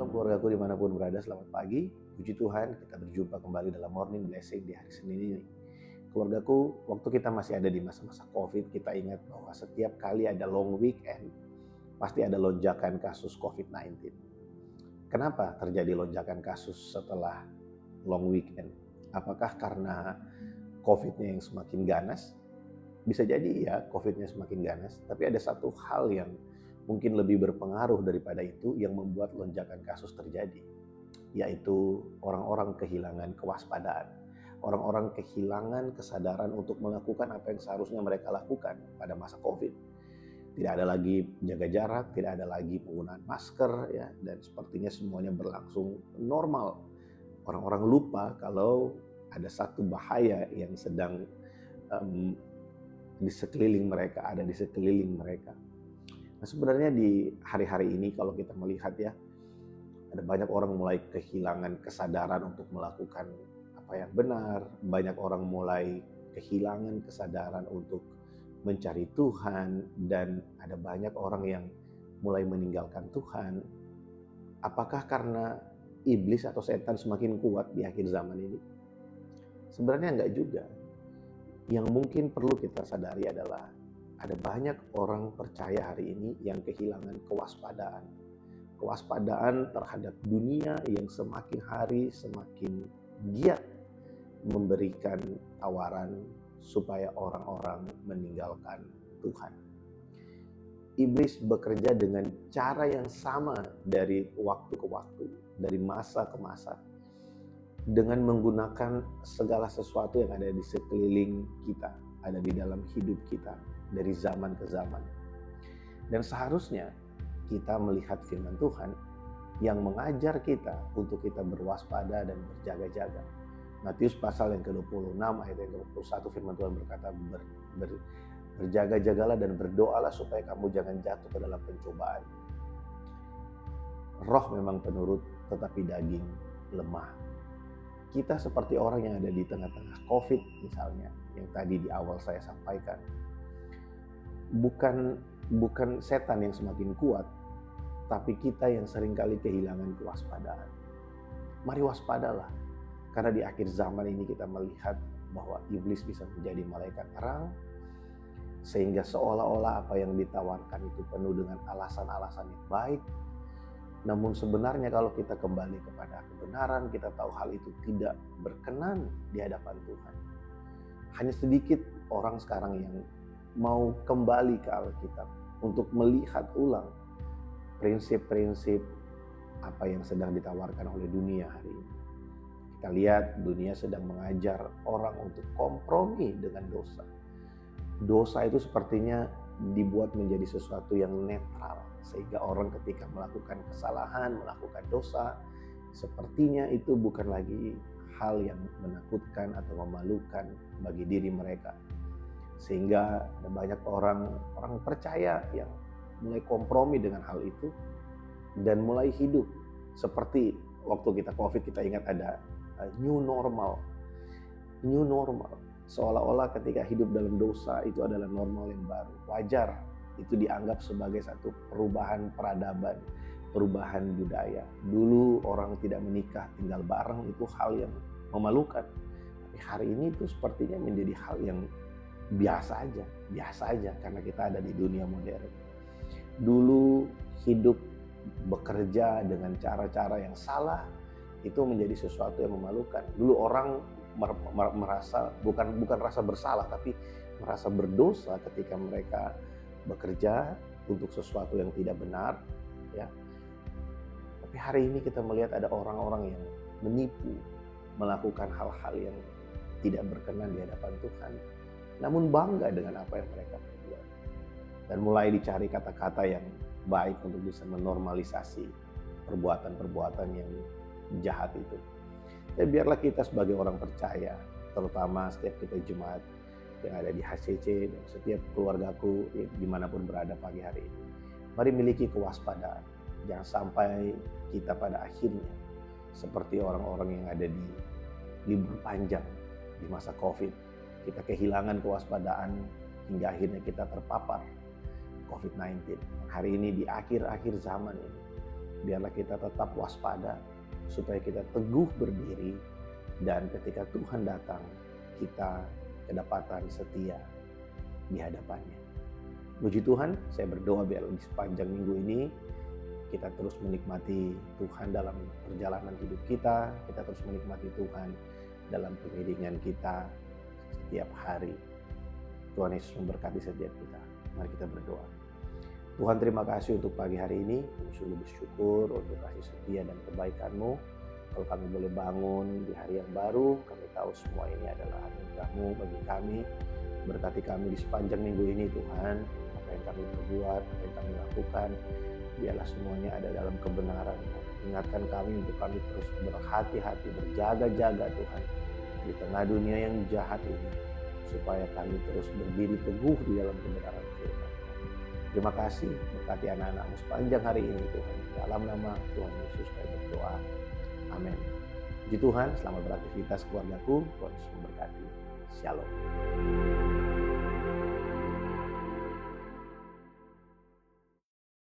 Shalom keluargaku dimanapun berada, selamat pagi. Puji Tuhan, kita berjumpa kembali dalam Morning Blessing di hari Senin ini. Keluargaku, waktu kita masih ada di masa-masa COVID, kita ingat bahwa setiap kali ada long weekend, pasti ada lonjakan kasus COVID-19. Kenapa terjadi lonjakan kasus setelah long weekend? Apakah karena COVID-nya yang semakin ganas? Bisa jadi ya, COVID-nya semakin ganas, tapi ada satu hal yang mungkin lebih berpengaruh daripada itu yang membuat lonjakan kasus terjadi, yaitu orang-orang kehilangan kewaspadaan. Orang-orang kehilangan kesadaran untuk melakukan apa yang seharusnya mereka lakukan pada masa COVID. Tidak ada lagi jaga jarak, tidak ada lagi penggunaan masker, ya, dan sepertinya semuanya berlangsung normal. Orang-orang lupa kalau ada satu bahaya yang sedang di sekeliling mereka, ada di sekeliling mereka. Nah, sebenarnya di hari-hari ini kalau kita melihat ya, ada banyak orang mulai kehilangan kesadaran untuk melakukan apa yang benar. Banyak orang mulai kehilangan kesadaran untuk mencari Tuhan, dan ada banyak orang yang mulai meninggalkan Tuhan. Apakah karena iblis atau setan semakin kuat di akhir zaman ini? Sebenarnya enggak juga. Yang mungkin perlu kita sadari adalah ada banyak orang percaya hari ini yang kehilangan kewaspadaan. Kewaspadaan terhadap dunia yang semakin hari semakin giat memberikan tawaran supaya orang-orang meninggalkan Tuhan. Iblis bekerja dengan cara yang sama dari waktu ke waktu, dari masa ke masa, dengan menggunakan segala sesuatu yang ada di sekeliling kita, ada di dalam hidup kita, dari zaman ke zaman. Dan seharusnya kita melihat firman Tuhan yang mengajar kita untuk kita berwaspada dan berjaga-jaga. Matius pasal yang ke-26 ayat yang ke-21 firman Tuhan berkata, berjaga-jagalah dan berdoalah supaya kamu jangan jatuh ke dalam pencobaan. Roh memang penurut, tetapi daging lemah. Kita seperti orang yang ada di tengah-tengah COVID misalnya, yang tadi di awal saya sampaikan. Bukan setan yang semakin kuat, tapi kita yang seringkali kehilangan kewaspadaan. Mari waspadalah, karena di akhir zaman ini kita melihat bahwa iblis bisa menjadi malaikat terang, sehingga seolah-olah apa yang ditawarkan itu penuh dengan alasan-alasan yang baik. Namun sebenarnya kalau kita kembali kepada kebenaran, kita tahu hal itu tidak berkenan di hadapan Tuhan. Hanya sedikit orang sekarang yang mau kembali ke Alkitab untuk melihat ulang prinsip-prinsip apa yang sedang ditawarkan oleh dunia hari ini. Kita lihat dunia sedang mengajar orang untuk kompromi dengan dosa. Dosa itu sepertinya dibuat menjadi sesuatu yang netral, sehingga orang ketika melakukan kesalahan, melakukan dosa, sepertinya itu bukan lagi hal yang menakutkan atau memalukan bagi diri mereka. Sehingga ada banyak orang percaya yang mulai kompromi dengan hal itu dan mulai hidup seperti waktu kita COVID. Kita ingat ada new normal. Seolah-olah ketika hidup dalam dosa itu adalah normal yang baru, wajar. Itu dianggap sebagai satu perubahan peradaban, perubahan budaya. Dulu orang tidak menikah, tinggal bareng, itu hal yang memalukan. Tapi hari ini itu sepertinya menjadi hal yang biasa aja karena kita ada di dunia modern. Dulu hidup bekerja dengan cara-cara yang salah itu menjadi sesuatu yang memalukan. Dulu orang merasa bukan rasa bersalah, tapi merasa berdosa ketika mereka bekerja untuk sesuatu yang tidak benar, ya. Tapi hari ini kita melihat ada orang-orang yang menipu, melakukan hal-hal yang tidak berkenan di hadapan Tuhan, namun bangga dengan apa yang mereka perbuat. Dan mulai dicari kata-kata yang baik untuk bisa menormalisasi perbuatan-perbuatan yang jahat itu. Dan biarlah kita sebagai orang percaya, terutama setiap kita jemaat yang ada di HCC dan setiap keluargaku dimanapun berada pagi hari ini, mari miliki kewaspadaan. Jangan sampai kita pada akhirnya seperti orang-orang yang ada di libur panjang di masa COVID. Kita kehilangan kewaspadaan hingga akhirnya kita terpapar COVID-19. Hari ini di akhir-akhir zaman ini, Biarlah kita tetap waspada, supaya kita teguh berdiri, dan ketika Tuhan datang, kita kedapatan setia di hadapannya. Puji Tuhan, saya berdoa biar di sepanjang minggu ini kita terus menikmati Tuhan dalam perjalanan hidup kita terus menikmati Tuhan dalam pengiringan kita setiap hari. Tuhan Yesus memberkati setiap kita. Mari kita berdoa. Tuhan, terima kasih untuk pagi hari ini. Kami sungguh bersyukur untuk kasih setia dan kebaikan-Mu. Kalau kami boleh bangun di hari yang baru, kami tahu semua ini adalah anugerah-Mu bagi kami. Berkati kami di sepanjang minggu ini Tuhan. Apa yang kami perbuat, apa yang kami lakukan, biarlah semuanya ada dalam kebenaran-Mu. Ingatkan kami untuk kami terus berhati-hati, berjaga-jaga Tuhan di tengah dunia yang jahat ini, supaya kami terus berdiri teguh di dalam kebenaran firman. Terima kasih, berkati anak-anak-Mu sepanjang hari ini Tuhan. Dalam nama Tuhan Yesus kami berdoa. Amin. Puji Tuhan, selamat beraktivitas keluargaku. Tuhan Yesus memberkati. Shalom.